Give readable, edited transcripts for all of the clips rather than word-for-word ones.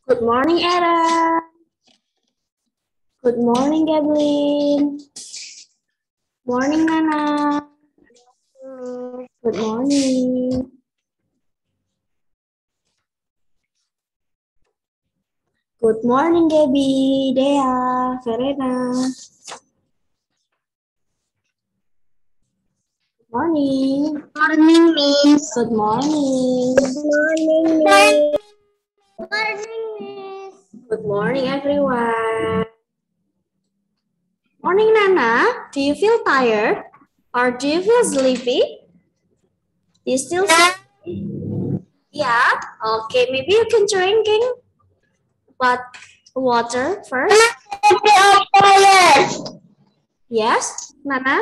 Good morning, Aaron. Good morning, Gablin. Morning, Nana. Good morning. Good morning, Gaby, Dea, Verena. Good morning. Morning, Miss. Good morning. Morning, Miss. Morning, Miss. Good morning, everyone. Morning, Nana. Do you feel tired? Or do you feel sleepy? Do you still sleepy? Yeah? Okay, maybe you can drinking but water first. I'm tired. Yes, Nana?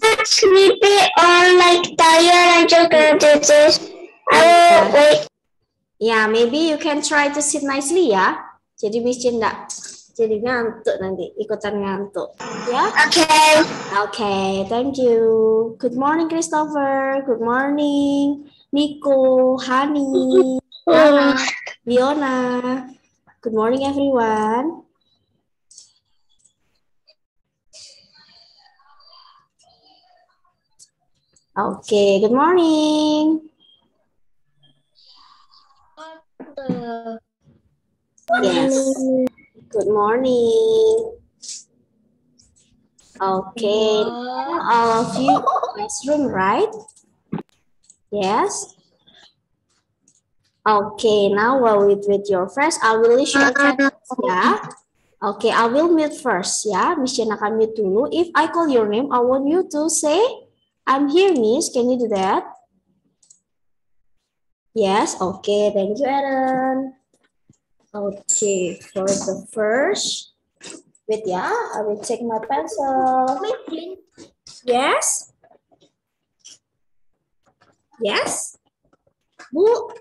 Not sleepy or like tired. I just got this. I will wait. Ya, maybe you can try to sit nicely ya. Jadi Miss Jin enggak jadi ngantuk nanti, ikutan ngantuk. Ya? Okay. Okay, thank you. Good morning, Christopher. Good morning, Nico, Hani, Nana, Leona. Good morning, everyone. Okay, good morning. Yes. Good morning. Okay, all of you classroom, right? Yes. Okay, now while with your friends, I will issue attendance, ya. Okay, I will mute first, ya. Miss Jen akan mute dulu. If I call your name, I want you to say, I'm here, Miss. Can you do that? Yes, okay. Thank you, Aaron. Okay, for the first, wait, ya. I will take my pencil. Yes? Yes? Who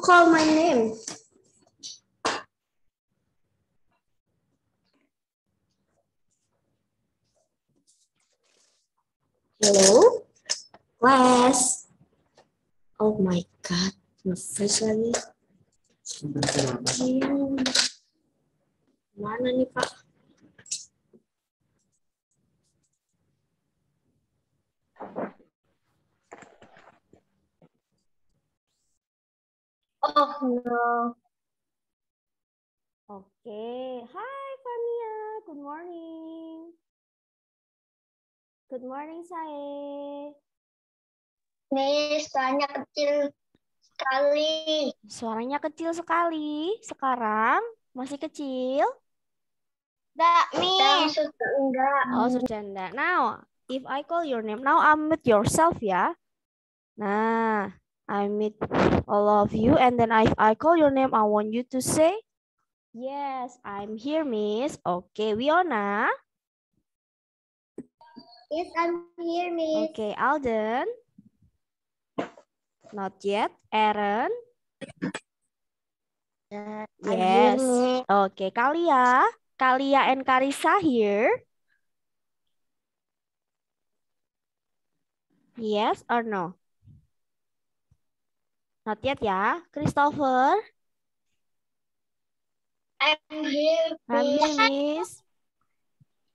call my name? Hello? Class. Oh my God. Nge-freeze lagi. Mana nih, Pak? Oh no. Okay. Hi, Fania. Good morning. Good morning, Sae. Miss, suaranya kecil sekali. Suaranya kecil sekali. Sekarang masih kecil. Enggak, Miss. Sudah enggak. Oh, sudah enggak. Now, if I call your name, now unmute yourself ya. Nah, I meet all of you and then if I call your name, I want you to say, yes, I'm here, Miss. Okay, Wiona. Yes, I'm here, Miss. Okay, Alden. Not yet. Aaron. Yes. Okay, Kalia. Kalia and Karisa here. Yes or no? Not yet ya. Christopher. I'm here, I'm here, Miss.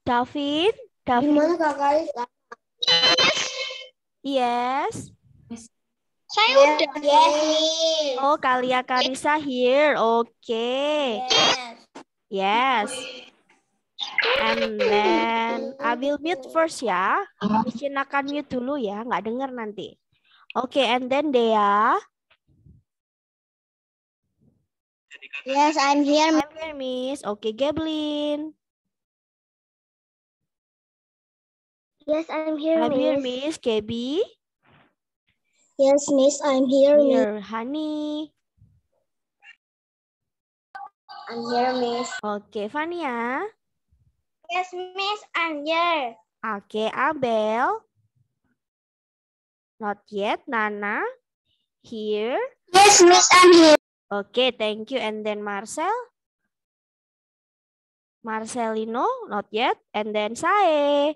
David. David. Gimana Kak Kalisa? Yes. Saya udah. Yes, Miss. Oh, Kalia Karisa here. Okay. Yes. And then I will mute first ya. Miss akan mute dulu ya, nggak dengar nanti. Okay, and then Dea. Yes, I'm here. I'm here, Miss. Okay, Gablin. Yes, I'm here, I'm here, Miss. Miss. Kebi. Yes, Miss, I'm here, Miss. Here, Honey. I'm here, Miss. Okay, Fania. Yes, Miss, I'm here. Okay, Abel. Not yet. Nana. Here. Yes, Miss, I'm here. Okay, thank you. And then Marcel. Marcelino. Not yet. And then Sae.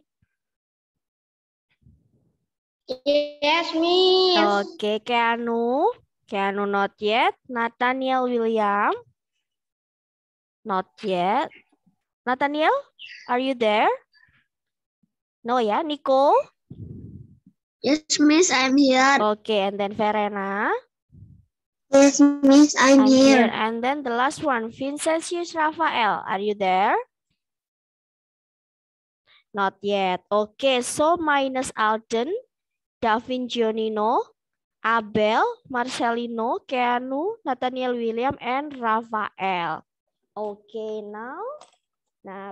Yes, Miss. Okay, Keanu. Keanu not yet. Nathaniel William. Not yet. Nathaniel, are you there? No ya, Nicole? Yes, Miss, I'm here. Okay, and then Verena. Yes, Miss, I'm here. And then the last one, Vincentius Raphael. Are you there? Not yet. Okay, so minus Alden, Davin Gionino, Abel, Marcelino, Keanu, Nathaniel William, and Raphael. Okay, now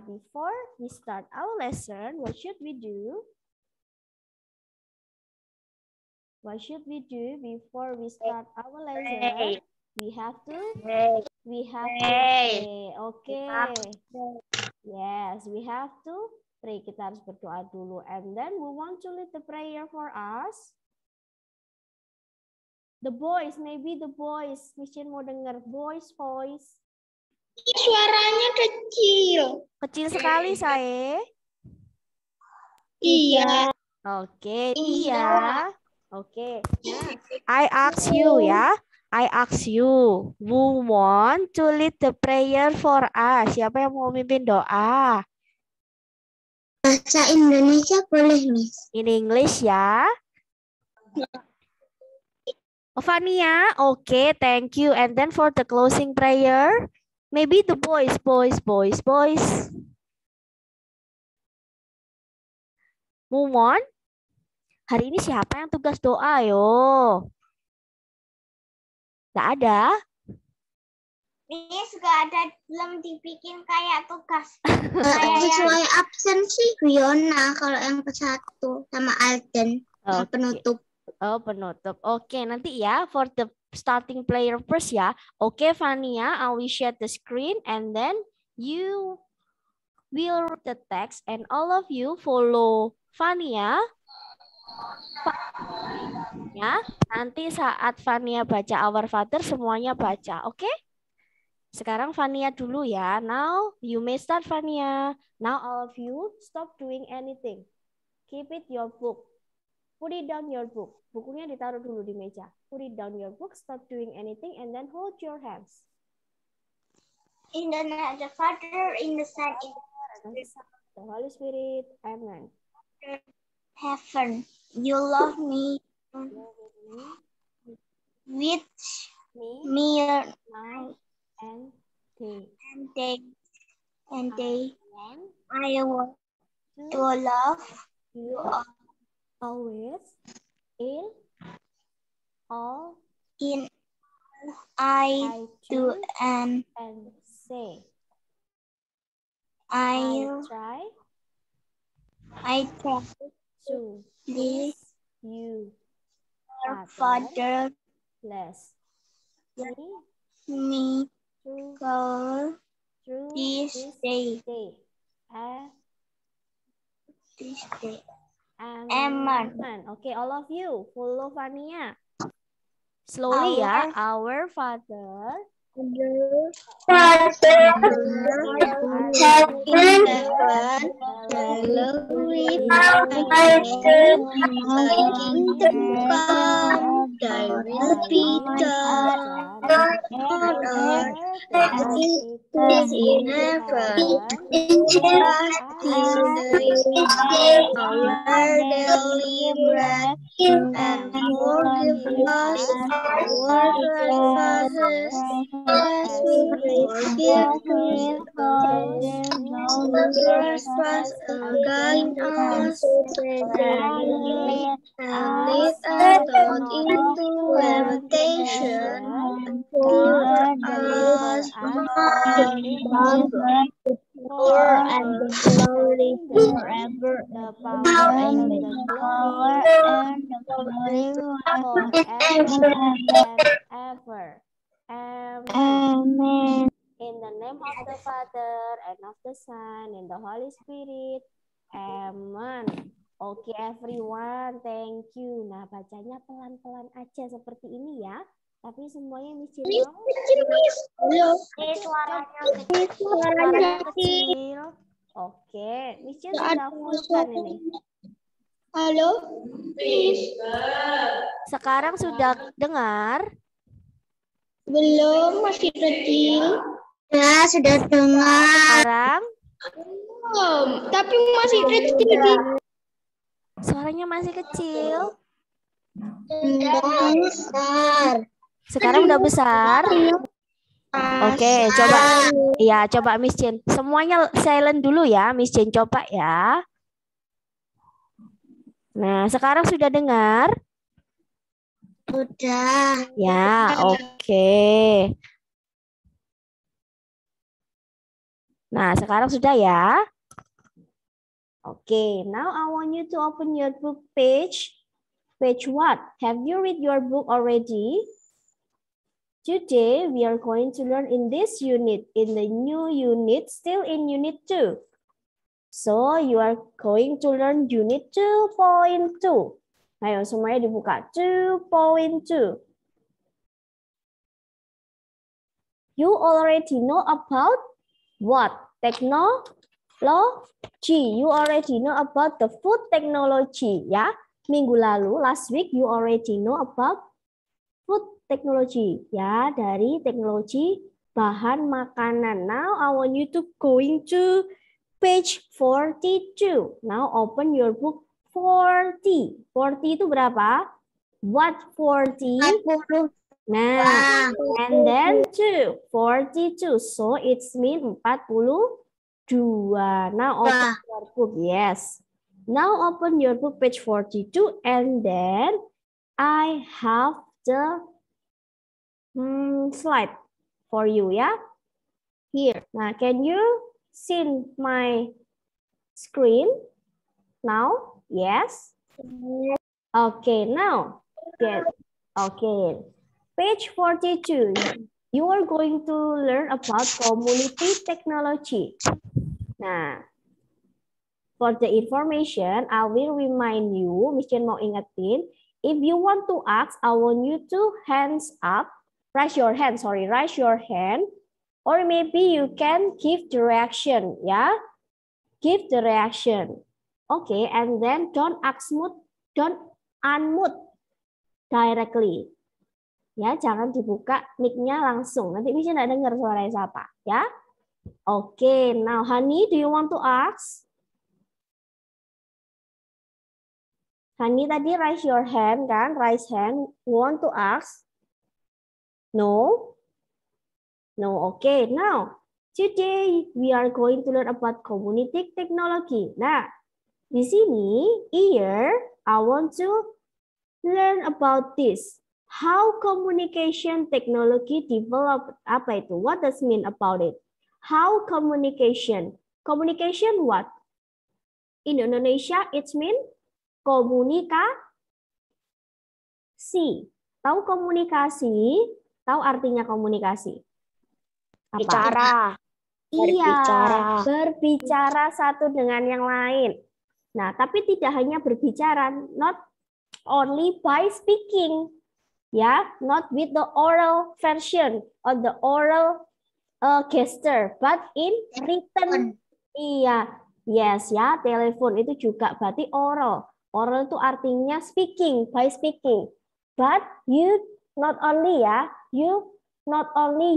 before we start our lesson, what should we do? What should we do before we start our lesson? We have to pray. Okay. Yes, we have to pray. Kita harus berdoa dulu. And then we want to lead the prayer for us. The boys, maybe the boys. Miss Chen mau dengar boys voice. Suaranya kecil. Kecil sekali, saya. Iya. Oke, iya. Oke. Nah, I ask you ya. I ask you, who want to lead the prayer for us? Siapa yang mau mimpin doa? Bahasa Indonesia boleh, Miss. In English ya. Fania, okay, thank you. And then for the closing prayer, maybe the boys. Move on. Hari ini siapa yang tugas doa, yo? Nggak ada? Miss, nggak ada, belum dibikin kayak tugas. Sesuai absen sih, Fiona, kalau yang ke-1 sama Alden, yang penutup. Oh, penutup. Oke, nanti ya for the starting player first ya. Oke, Fania, I will share the screen and then you will read the text and all of you follow Fania. Ya, nanti saat Fania baca Our Father semuanya baca, oke? Sekarang Fania dulu ya. Now you may start, Fania. Now all of you stop doing anything. Keep it your book. Put it down your book. Bukunya ditaruh dulu di meja. Put it down your book, stop doing anything, and then hold your hands. In the name of the Father, in the Son, in the Holy Spirit. Amen. Heaven, you love me with me night and day. I want to love you always in all I do and say. I try to please you, Father, bless me go through this day. This day. Amen. Okay, all of you follow Fania. Slowly ya. Our Father. Father, heaven, hallowed thy will be done on earth as it is in heaven. Our daily bread, and forgive us our trespasses, as we forgive those who trespass against us, and lead us not into temptation, but deliver us from evil. For and the glory forever, the power and the glory forever and ever. Amen. In the name of the Father and of the Son and the Holy Spirit. Amen. Oke, everyone, thank you. Nah, bacanya pelan-pelan aja seperti ini ya. Tapi semuanya Miss Cin mau. Suaranya kecil. Oke, Miss Cin sudah full kan ini? Halo, Miss. Sekarang sudah dengar? Belum, masih kecil. Ya, sudah dengar. Sekarang Belum, tapi masih kecil. suaranya masih kecil. Sudah besar. Sekarang udah besar. Oke, coba. Ya, coba Miss Jane. Semuanya silent dulu ya, Miss Jane coba ya. Nah, sekarang sudah dengar? Sudah. Ya, oke. Nah, sekarang sudah ya. Oke, now I want you to open your book page. Page what? Have you read your book already? Today, we are going to learn in this unit, in the new unit, still in unit 2. So, you are going to learn unit 2.2. Ayo, semuanya dibuka. 2.2. You already know about what? Technology. You already know about the food technology. Ya, minggu lalu, last week, you already know about food technology. Ya, dari teknologi bahan makanan. Now, I want you to going to page 42. Now, open your book 40. 40 itu berapa? What 40? 40. Nah, and then 2, 42. So it's mean 42. Now open your book. Yes. Now open your book page 42 and then I have the slide for you ya. Here. Now can you see my screen now? Yes. Okay, now. Yes. Okay. Page 42, you are going to learn about community technology. Nah, for the information, I will remind you, Miss Jen mau ingetin, if you want to ask, I want you to hands up, raise your hand, or maybe you can give the reaction, ya. Give the reaction. Okay, and then don't unmute directly. Ya, jangan dibuka mic-nya langsung. Nanti bisa nggak dengar suara siapa, ya. Oke, now Hani, do you want to ask? Hani tadi raise your hand kan? Raise hand. Want to ask? No? No, okay. Now, today we are going to learn about community technology. Nah, di sini, here, I want to learn about this. How communication technology developed, apa itu? What does mean about it? How communication? Communication what? In Indonesia, it mean komunikasi. Tahu komunikasi? Tahu artinya komunikasi? Apa? Bicara. Iya, berbicara satu dengan yang lain. Nah, tapi tidak hanya berbicara, not only by speaking. Ya, not with the oral version or the oral gesture, but in written. Iya, yes ya, telepon itu juga berarti oral. Oral itu artinya speaking, by speaking. But you not only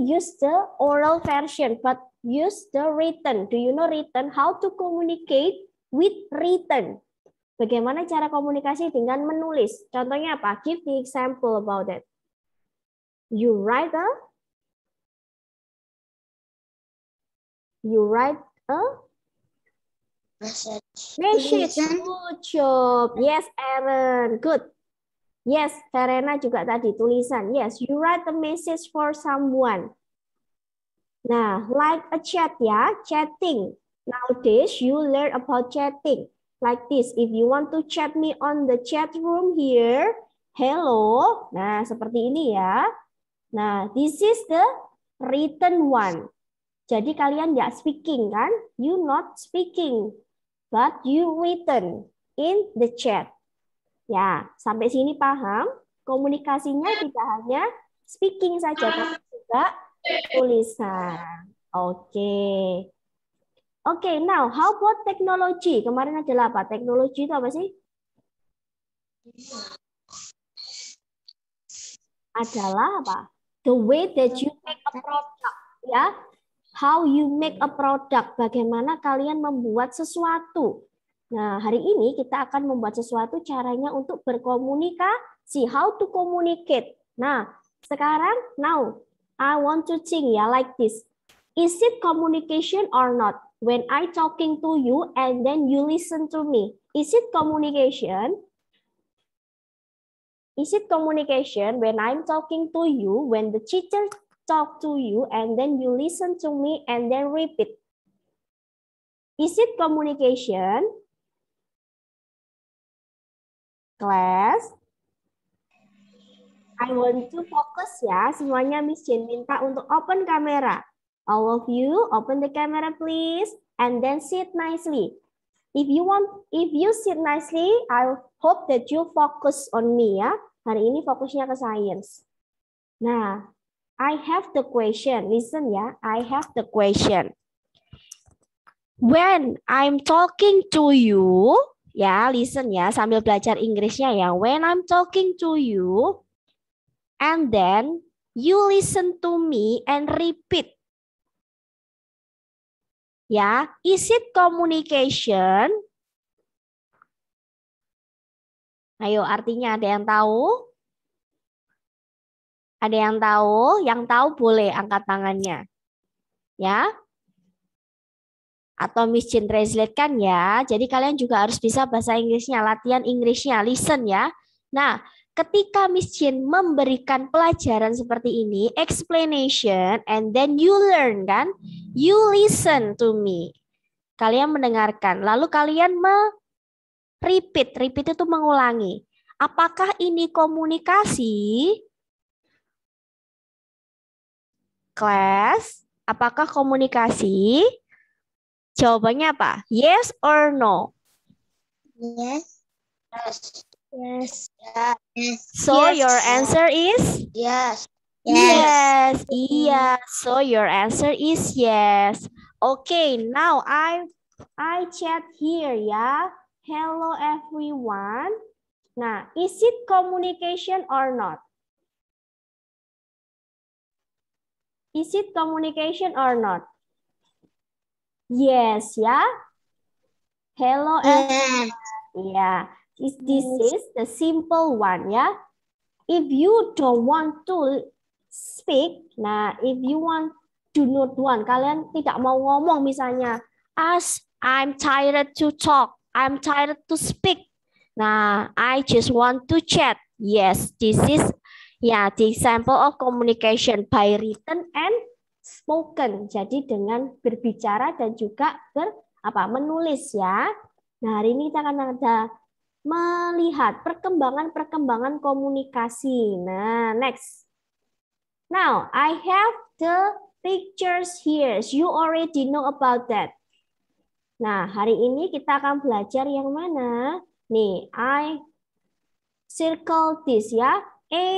use the oral version, but use the written. Do you know written? How to communicate with written? Bagaimana cara komunikasi dengan menulis? Contohnya apa? Give the example about it. You write a message. Good job. Yes, Aaron. Good. Yes, Verena juga tadi tulisan. Yes, you write a message for someone. Nah, like a chat ya, chatting. Nowadays, you learn about chatting. Like this, if you want to chat me on the chat room here, hello. Nah, seperti ini ya. Nah, this is the written one. Jadi kalian nggak speaking kan? You not speaking, but you written in the chat. Ya, sampai sini paham? Komunikasinya tidak hanya speaking saja, tapi juga tulisan. Oke. Oke, now how about teknologi? Kemarin adalah apa? Teknologi itu apa sih? adalah apa? The way that you make a product, ya. How you make a product, bagaimana kalian membuat sesuatu. Nah, hari ini kita akan membuat sesuatu caranya untuk berkomunikasi, how to communicate. Nah, sekarang, now, I want to think ya, like this. Is it communication or not? When I talking to you and then you listen to me. Is it communication? Is it communication when I'm talking to you, when the teacher talk to you, and then you listen to me and then repeat? Is it communication? Class? I want to focus ya, semuanya Miss Jane minta untuk open kamera. All of you, open the camera please, and then sit nicely. If you sit nicely, I hope that you focus on me ya. Hari ini fokusnya ke science. Nah, I have the question. Listen ya, I have the question. When I'm talking to you, ya, listen ya, sambil belajar Inggrisnya ya. When I'm talking to you, and then you listen to me and repeat. Ya, is it communication? Ayo, artinya ada yang tahu? Ada yang tahu? Yang tahu boleh angkat tangannya. Ya. Atau Miss Jane translate kan ya. Jadi kalian juga harus bisa bahasa Inggrisnya, latihan Inggrisnya, listen ya. Nah, ketika Miss Jane memberikan pelajaran seperti ini, explanation, and then you learn kan, you listen to me. Kalian mendengarkan, lalu kalian repeat itu mengulangi. Apakah ini komunikasi? Class, apakah komunikasi? Jawabannya apa? Yes or no? Yes. Yes. Yes. So your answer is? Yes. Yes. Iya. So your answer is yes. Okay, now I chat here ya. Hello everyone. Nah, is it communication or not? Is it communication or not? Yes ya. Hello everyone. Yeah. This is the simple one ya. If you don't want to speak, nah if you do not want, kalian tidak mau ngomong misalnya, as I'm tired to talk, I'm tired to speak. Nah, I just want to chat. Yes, this is the example of communication by written and spoken. Jadi dengan berbicara dan juga menulis ya. Nah, hari ini kita akan ada melihat perkembangan komunikasi. Nah, next. Now, I have the pictures here. You already know about that. Nah, hari ini kita akan belajar yang mana? Nih, I circle this ya. A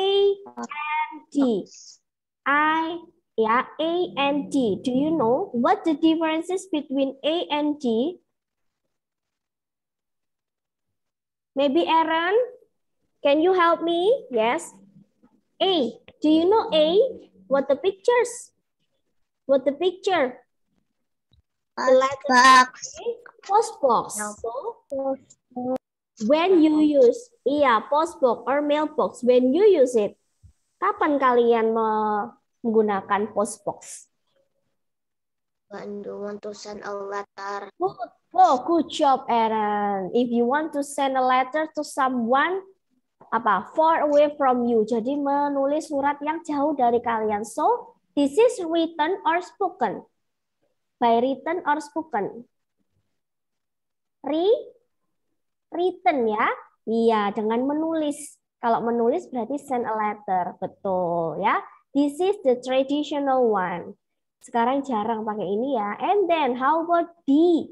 and D. A and D. Do you know what the differences between A and D? Maybe Aaron, can you help me? Yes. A. Do you know A? What the pictures? What the picture? Postbox. Postbox. So, when you use, postbox or mailbox, when you use it, kapan kalian menggunakan postbox? When you want to send a letter. Oh, good job, Aaron. If you want to send a letter to someone, far away from you. Jadi menulis surat yang jauh dari kalian. So, this is written or spoken. By written or spoken. Written ya. Iya, dengan menulis. Kalau menulis berarti send a letter. Betul ya. This is the traditional one. Sekarang jarang pakai ini ya. And then how about D?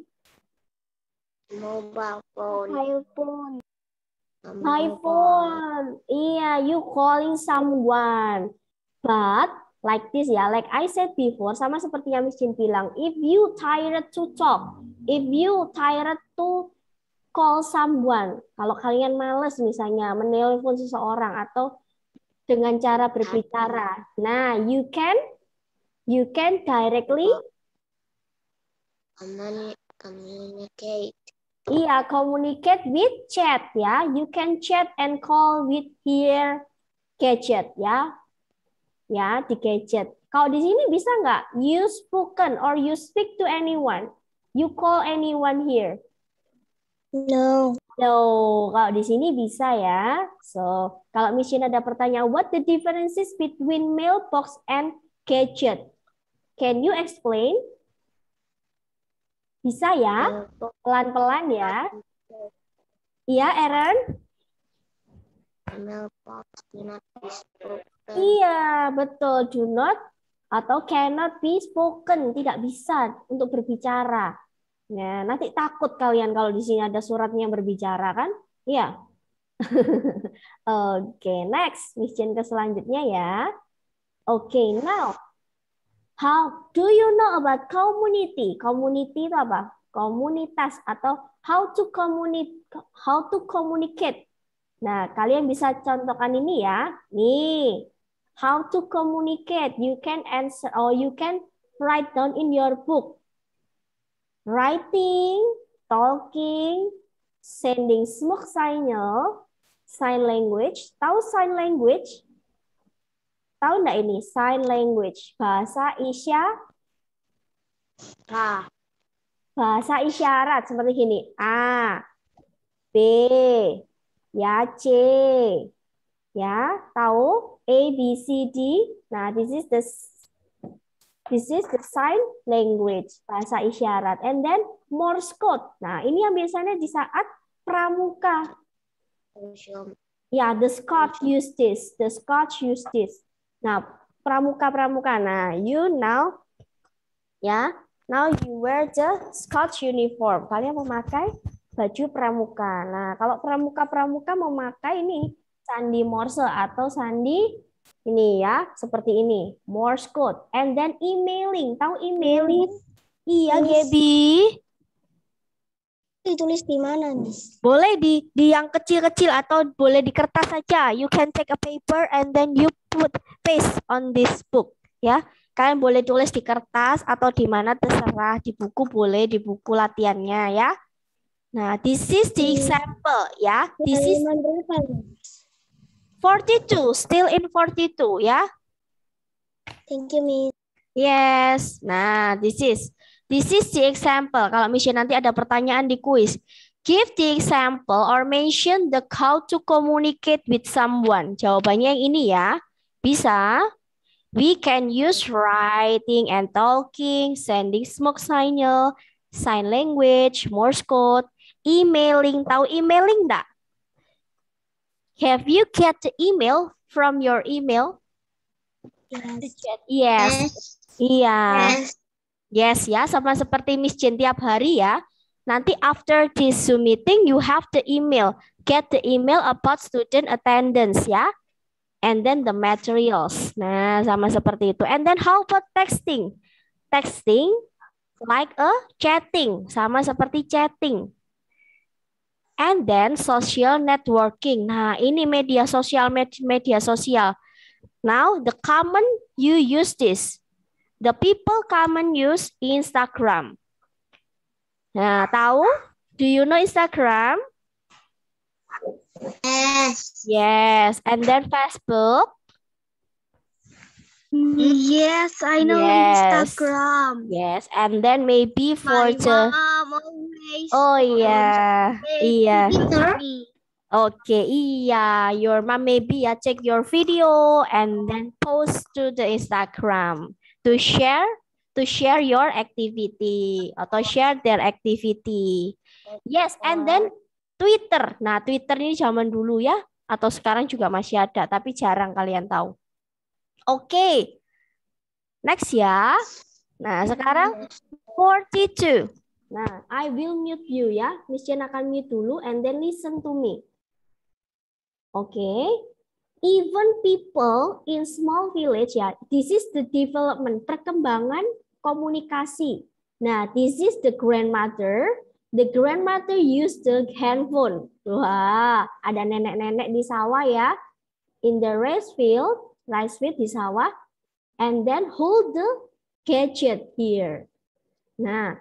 Mobile phone. My phone. Iya, you calling someone. But like this ya, like I said before, sama seperti yang Miss Jin bilang, if you tired to talk, if you tired to call someone. Kalau kalian males misalnya menelpon seseorang atau dengan cara berbicara. Nah, you can directly communicate. Iya, communicate with chat ya. You can chat and call with your gadget ya. Ya, di gadget. Kalau di sini bisa nggak? You spoken or you speak to anyone. You call anyone here. No. No, kalau di sini bisa ya. So, kalau Miss ada pertanyaan, what the differences between mailbox and gadget? Can you explain? Bisa ya? Pelan-pelan ya. Iya, Aaron? Mailbox do not be spoken. Iya, betul. Do not atau cannot be spoken. Tidak bisa untuk berbicara. Nah, nanti takut kalian kalau di sini ada suratnya yang berbicara kan? Iya. Oke, next. Miss Jen ke selanjutnya ya. Oke, now. How do you know about community? Community itu apa? Komunitas atau how to communicate. Nah, kalian bisa contohkan ini ya. Nih, how to communicate. You can answer or you can write down in your book. Writing, talking, sending smoke signal, sign language. Tahu sign language? Tahu enggak ini? Sign language. Bahasa isyarat. Bahasa isyarat seperti gini. A, B, ya C. Ya, tahu? A, B, C, D. Nah, this is the sign language, bahasa isyarat. And then Morse code. Nah, ini yang biasanya di saat pramuka. Ya, the Scotch use this. The Scotch use this. Nah, pramuka-pramuka. Nah, you now, ya, now you wear the Scotch uniform. Kalian memakai baju pramuka. Nah, kalau pramuka-pramuka memakai ini sandi Morse atau sandi ini ya, seperti ini, Morse code. And then emailing. Tahu emailing? Iya, Gaby. Ditulis di mana, Miss? Boleh di yang kecil-kecil atau boleh di kertas saja. You can take a paper and then you paste on this book. Ya, kalian boleh tulis di kertas atau di mana terserah. Di buku boleh, di buku latihannya ya. Nah, this is the example ya. This is 42, still in 42 ya. Thank you, Miss. Yes. Nah, this is the example. Kalau misalnya nanti ada pertanyaan di kuis, give the example or mention the how to communicate with someone. Jawabannya yang ini ya. Bisa. We can use writing and talking, sending smoke signal, sign language, Morse code, emailing. Tahu emailing enggak? Have you get the email from your email? Yes. Iya. Yes ya, sama seperti Miss Jen tiap hari ya. Nanti after this Zoom meeting, you have the email. Get the email about student attendance ya. And then the materials. Nah, sama seperti itu. And then how about texting? Texting like a chatting. Sama seperti chatting. And then social networking. Nah, ini media sosial. Now, the common you use this. The people common use Instagram. Nah, tahu? Do you know Instagram? Yes. Yes. And then Facebook? Yes, I know Instagram. Yes. And then maybe for mom always. Oh yeah. Iya. Twitter. Okay, iya. Your mom maybe ya check your video and then post to the Instagram. To share your activity atau share their activity. Yes, and then Twitter. Nah, Twitter ini zaman dulu ya atau sekarang juga masih ada tapi jarang kalian tahu. Oke. Next ya. Nah, sekarang 42. Nah, I will mute you ya. Miss Jen akan mute dulu and then listen to me. Oke. Even people in small village ya, this is the development, perkembangan komunikasi. Nah, this is the grandmother The grandmother used the handphone. Wah, ada nenek-nenek di sawah ya. In the rice field di sawah. And then hold the gadget here. Nah,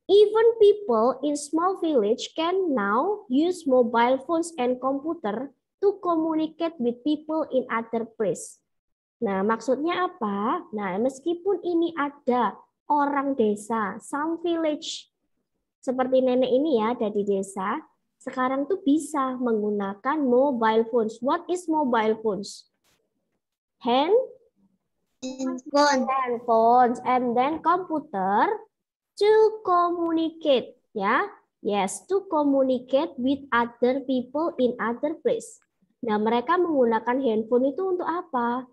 even people in small village can now use mobile phones and computer to communicate with people in other place. Nah, maksudnya apa? Nah, meskipun ini ada orang desa, some village, seperti nenek ini ya, ada di desa, sekarang tuh bisa menggunakan mobile phones. What is mobile phones? Handphones, and then computer to communicate, ya. Yes, to communicate with other people in other place. Nah, mereka menggunakan handphone itu untuk apa?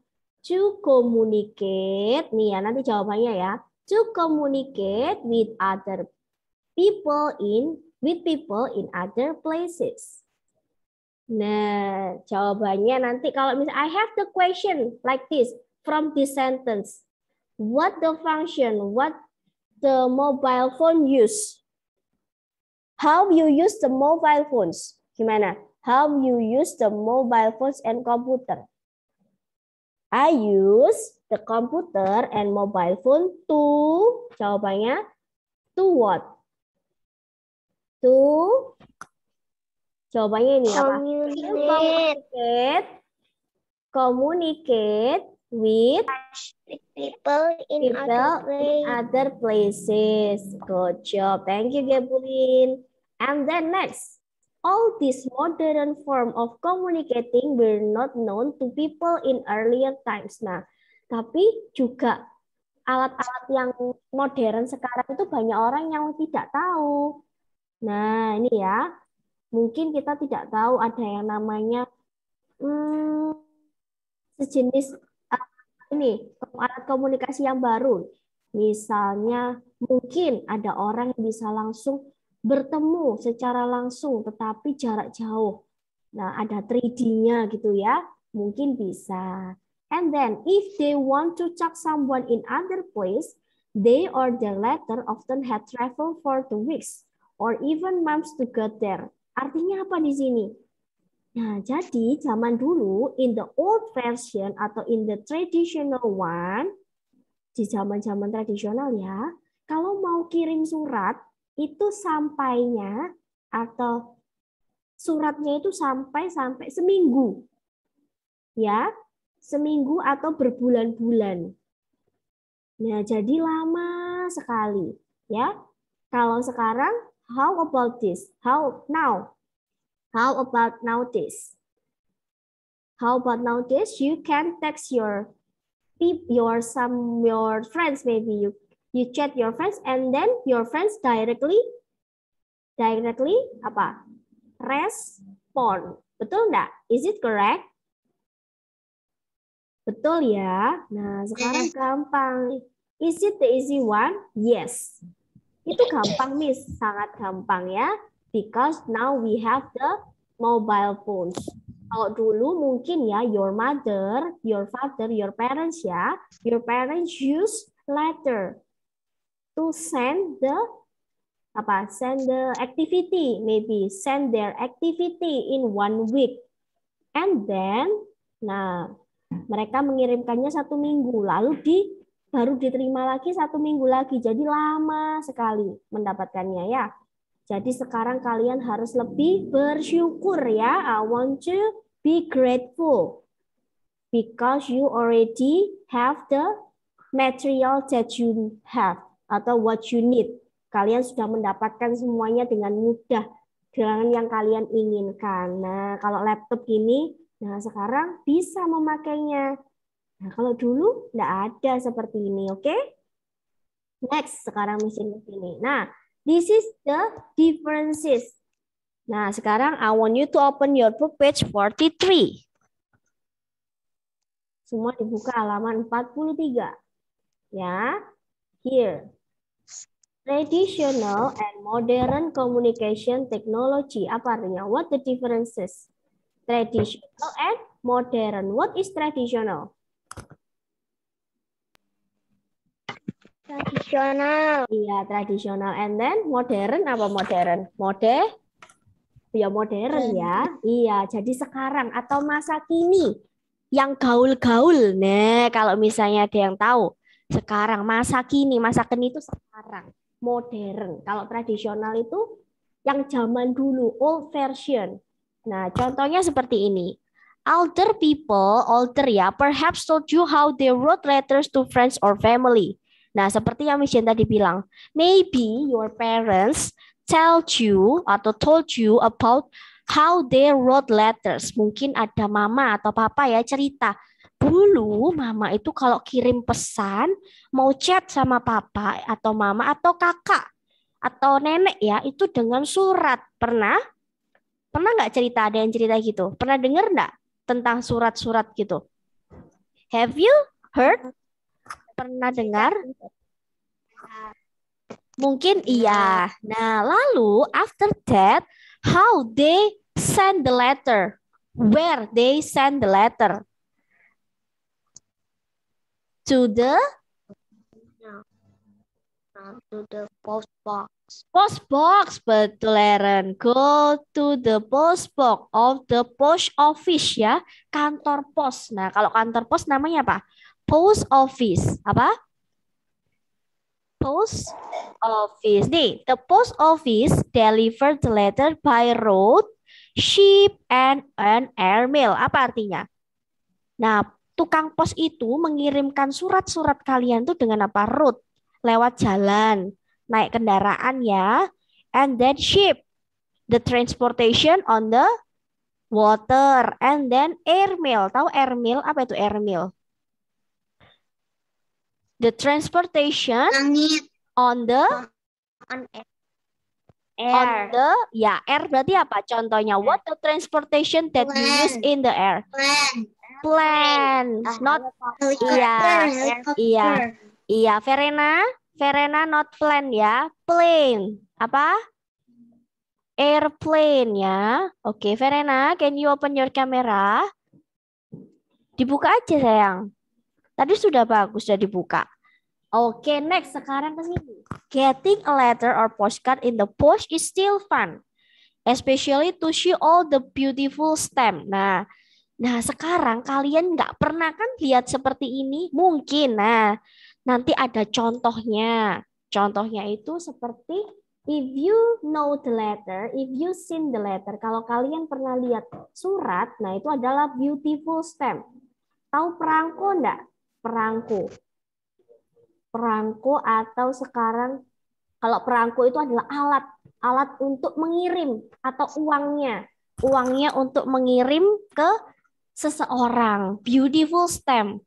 To communicate, nih ya, nanti jawabannya ya. To communicate with other people in other places. Nah, jawabannya nanti kalau misalnya I have the question like this from this sentence. What the function, what the mobile phone use? How you use the mobile phones? Gimana? How you use the mobile phones and computer? I use the computer and mobile phone to, jawabannya, to what? To, jawabannya ini apa? Communicate with people in other places. Good job. Thank you, Gabriel. And then next, all these modern form of communicating were not known to people in earlier times. Nah, tapi juga alat-alat yang modern sekarang itu banyak orang yang tidak tahu. Nah, ini ya. Mungkin kita tidak tahu ada yang namanya sejenis ini alat komunikasi yang baru. Misalnya mungkin ada orang yang bisa langsung bertemu secara langsung tetapi jarak jauh. Nah, ada 3D-nya gitu ya. Mungkin bisa. And then if they want to talk someone in other place, they or their letter often had traveled for the weeks or even months to get there. Artinya apa di sini? Nah, jadi zaman dulu in the old version atau in the traditional one, di zaman-zaman tradisional ya, kalau mau kirim surat itu sampainya atau suratnya itu sampai seminggu. Ya, seminggu atau berbulan-bulan. Nah, jadi lama sekali, ya. Kalau sekarang, how about this? How about nowadays? How about nowadays? You can text your friends, maybe you chat your friends and then your friends directly apa? Respond. Betul enggak? Is it correct? Betul ya. Nah, sekarang gampang. Is it the easy one? Yes. Itu gampang, Miss. Sangat gampang ya. Because now we have the mobile phones. Kalau dulu mungkin ya, your mother, your father, your parents ya, your parents use letter to send the activity, maybe send their activity in 1 week. And then, nah, mereka mengirimkannya 1 minggu, lalu baru diterima lagi 1 minggu lagi. Jadi lama sekali mendapatkannya ya. Jadi sekarang kalian harus lebih bersyukur ya. I want to be grateful because you already have the material that you have atau what you need. Kalian sudah mendapatkan semuanya dengan mudah dengan yang kalian inginkan. Nah, kalau laptop gini, nah sekarang bisa memakainya. Nah, kalau dulu enggak ada seperti ini, oke? Next, sekarang mesin ini. Nah, this is the differences. Nah, sekarang I want you to open your book page 43. Semua dibuka halaman 43. Ya. Here. Traditional and modern communication technology. Apa artinya? What the differences? Traditional and modern. What is traditional? Tradisional. Iya, tradisional. And then modern apa modern? Ya modern ya. Iya, jadi sekarang atau masa kini yang gaul-gaul. Nah, kalau misalnya ada yang tahu, sekarang masa kini itu sekarang. Modern. Kalau tradisional itu yang zaman dulu, old version. Nah, contohnya seperti ini. Older ya, perhaps told you how they wrote letters to friends or family. Nah, seperti yang Miss Jen tadi bilang, maybe your parents told you about how they wrote letters. Mungkin ada mama atau papa ya cerita. Dulu mama itu kalau kirim pesan, mau chat sama papa atau mama atau kakak atau nenek ya, itu dengan surat. Pernah nggak cerita, ada yang cerita gitu? Pernah dengar nggak tentang surat-surat gitu? Have you heard? Pernah dengar? Mungkin iya. Nah, lalu after that, how they send the letter? Where they send the letter? To the post box. Post box, betul Eren. Go to the post box of the post office ya, kantor pos. Nah, kalau kantor pos namanya apa? Post office. Apa? Post office. Nih, the post office delivered the letter by road, ship, and an airmail. Apa artinya? Nah, tukang pos itu mengirimkan surat-surat kalian tuh dengan apa? Road, lewat jalan, naik kendaraan ya. And then ship, the transportation on the water. And then airmail. Tahu airmail? Apa itu airmail? The transportation on the air. Air berarti apa? Contohnya, what the transportation that you use in the air? Plane. Not iya, Verena not plane ya. Plane. Apa? Airplane ya. Oke, Verena, can you open your camera? Dibuka aja sayang. Tadi sudah bagus, sudah dibuka. Oke, next. Sekarang ke sini. Getting a letter or postcard in the post is still fun. Especially to see all the beautiful stamp. Nah, sekarang kalian nggak pernah kan lihat seperti ini? Mungkin. Nah, nanti ada contohnya. Contohnya itu seperti if you know the letter, if you seen the letter. Kalau kalian pernah lihat surat, nah itu adalah beautiful stamp. Tahu perangko enggak? Perangko atau sekarang kalau perangko itu adalah alat untuk mengirim atau uangnya untuk mengirim ke seseorang. Beautiful stamp.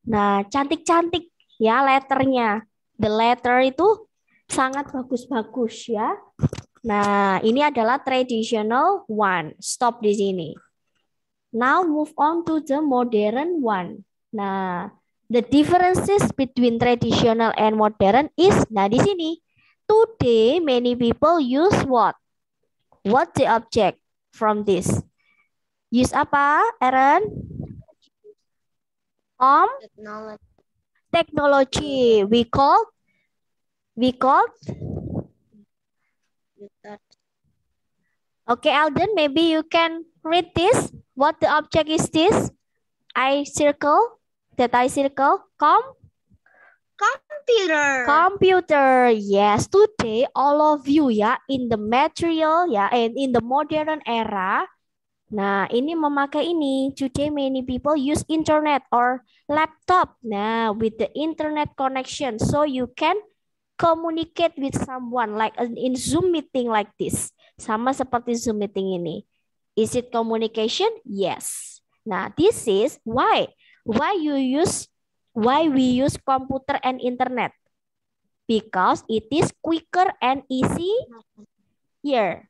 Nah, cantik-cantik ya letternya. The letter itu sangat bagus-bagus ya. Nah, ini adalah traditional one. Stop di sini. Now move on to the modern one. Nah, the differences between traditional and modern is, nah di sini. Today many people use what? What the object from this? Use apa, Aaron? Technology. We call Okay, Alden, maybe you can read this. What the object is this? I circle. Computer. Yes, today all of you ya in the material ya and in the modern era. Nah, ini memakai ini. Today many people use internet or laptop. Nah, with the internet connection so you can communicate with someone like in Zoom meeting like this. Sama seperti Zoom meeting ini. Is it communication? Yes. Nah, this is why we use computer and internet. Because it is quicker and easier.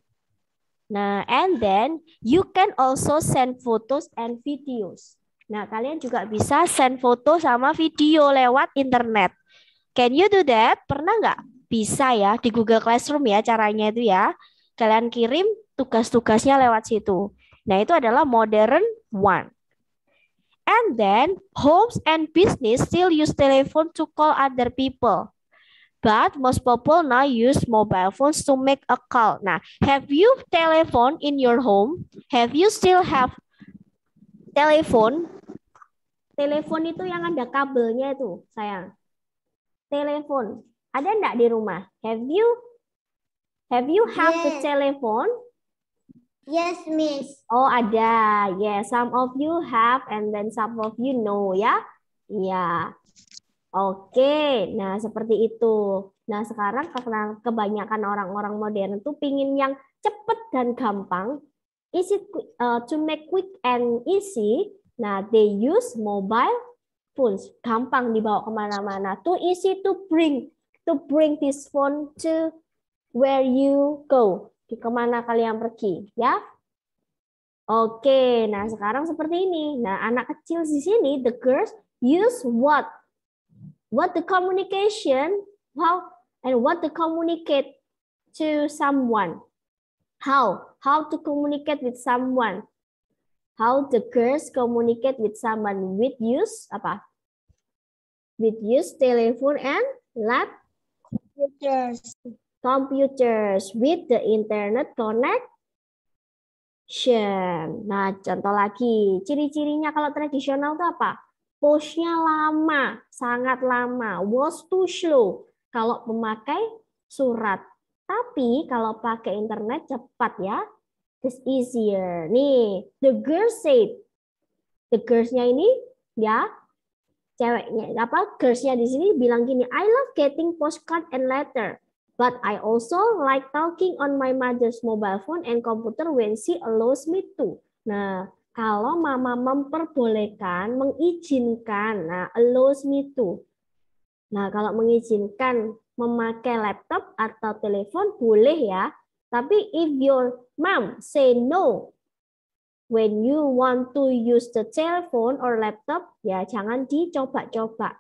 Nah, and then you can also send photos and videos. Nah, kalian juga bisa send foto sama video lewat internet. Can you do that? Pernah nggak? Bisa ya, di Google Classroom ya caranya itu ya. Kalian kirim tugas-tugasnya lewat situ. Nah, itu adalah modern one. And then homes and business still use telephone to call other people. But most people now use mobile phones to make a call. Nah, have you telephone in your home? Have you still have telephone? Telepon itu yang ada kabelnya itu, sayang. Telepon. Ada enggak di rumah? Have you have the Yes. telephone? Yes, Miss. Oh, ada. Yeah, some of you have and then some of you know ya. Iya. Oke, nah seperti itu. Nah sekarang karena kebanyakan orang-orang modern tuh pingin yang cepet dan gampang, to make quick and easy. Nah they use mobile phones, gampang dibawa kemana-mana. Too easy to bring this phone to where you go. Di kemana kalian pergi, ya? Oke, nah sekarang seperti ini. Nah anak kecil di sini, the girls use what the communication, what to communicate to someone, how to communicate with someone, how the girls communicate with someone with use apa, with use telephone and computers with the internet connection. Nah contoh lagi, ciri-cirinya kalau tradisional itu apa? Push-nya lama, sangat lama. Was too slow kalau memakai surat. Tapi kalau pakai internet cepat ya. It's easier. Nih, the girl said. The girls-nya ini ya, ceweknya apa? Girls-nya di sini bilang gini, I love getting postcard and letter. But I also like talking on my mother's mobile phone and computer when she allows me to. Nah, kalau mama memperbolehkan, mengizinkan, nah allows me to. Nah, kalau mengizinkan memakai laptop atau telepon boleh ya. Tapi if your mom say no when you want to use the telephone or laptop, ya jangan dicoba-coba.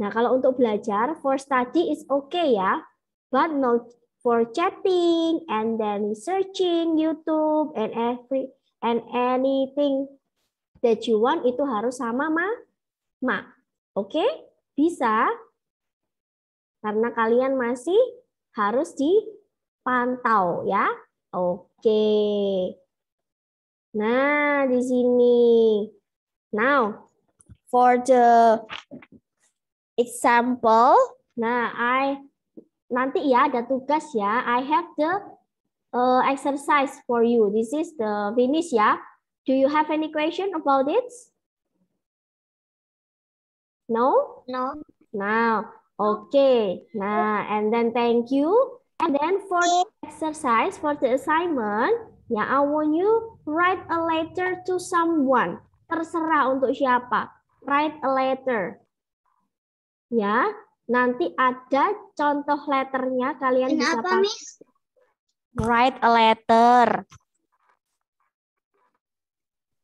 Nah, kalau untuk belajar for study is okay ya. But not for chatting and then searching YouTube and anything that you want itu harus sama Ma. Oke? Bisa? Karena kalian masih harus dipantau ya. Oke. Nah, di sini. Now, for the example, nah nanti ya ada tugas ya. I have the exercise for you. This is the finish ya. Do you have any question about it? No? No. Now, okay. Nah, and then thank you. And then for the exercise, for the assignment, ya I want you write a letter to someone. Terserah untuk siapa. Write a letter. Ya. Nanti ada contoh letternya, kalian bisa Kenapa, Miss? Write a letter.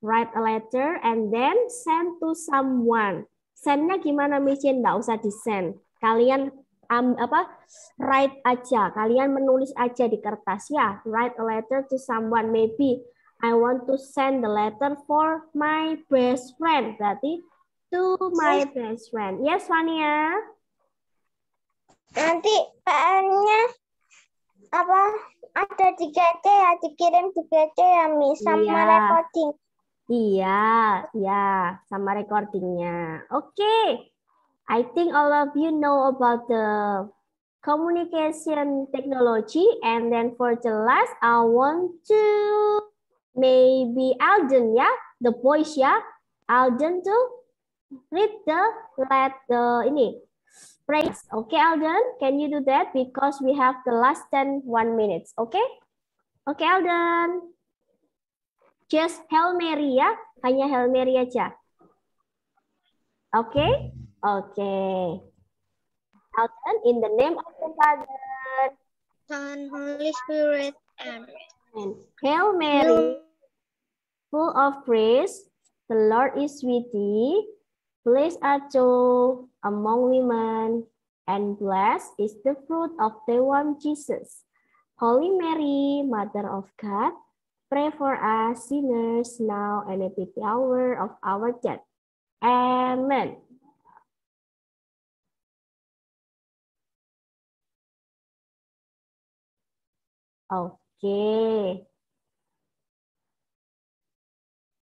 Write a letter and then send to someone. Send-nya gimana, Miss? Nggak usah di-send. Kalian write aja. Kalian menulis aja di kertas ya. Write a letter to someone. Maybe I want to send the letter for my best friend. Berarti to my best friend. Yes, Fania? Nanti PR-nya apa ada di GC ya, dikirim di GC ya, Miss, sama recording. Iya, ya, sama recordingnya. Oke, I think all of you know about the communication technology. And then for the last, I want to maybe Alden ya, the voice ya, Alden to read the ini. Praise. Okay, Alden, can you do that? Because we have the last 1 minutes. Okay? Okay, Alden. Just Hail Mary ya. Hanya Hail Mary aja. Okay? Okay. Alden, in the name of the Father, Son, Holy Spirit, Amen. Hail Mary, full of grace, the Lord is with thee. Blessed art thou among women, and blessed is the fruit of thy womb, Jesus. Holy Mary, Mother of God, pray for us sinners now and at the hour of our death. Amen. Oke.